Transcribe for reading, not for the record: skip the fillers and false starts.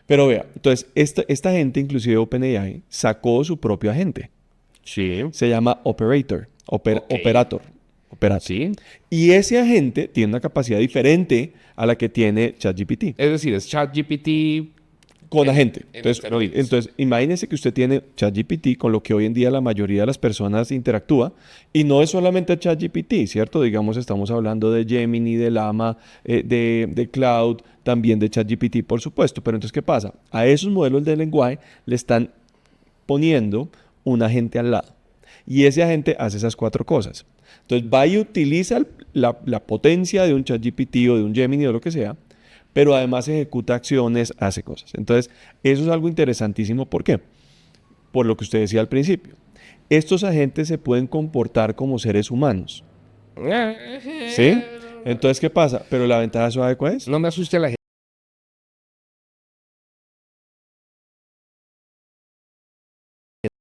Pero vea, entonces esta gente, inclusive OpenAI, sacó su propio agente. Sí. Se llama Operator. Ok. Operator. Operator. Sí. Y ese agente tiene una capacidad diferente a la que tiene ChatGPT. Es decir, es ChatGPT Con agente. en Entonces, esteroides. imagínense que usted tiene ChatGPT, con lo que hoy en día la mayoría de las personas interactúa, y no es solamente ChatGPT, ¿cierto? Digamos, estamos hablando de Gemini, de Llama, de Cloud, también de ChatGPT, por supuesto. Pero entonces, ¿qué pasa? A esos modelos de lenguaje le están poniendo un agente al lado. Y ese agente hace esas cuatro cosas. Entonces, va y utiliza la potencia de un ChatGPT o de un Gemini o lo que sea, pero además ejecuta acciones, hace cosas. Entonces, eso es algo interesantísimo. ¿Por qué? Por lo que usted decía al principio. Estos agentes se pueden comportar como seres humanos. ¿Sí? Entonces, ¿qué pasa? Pero la ventaja suave, ¿cuál es? No me asuste a la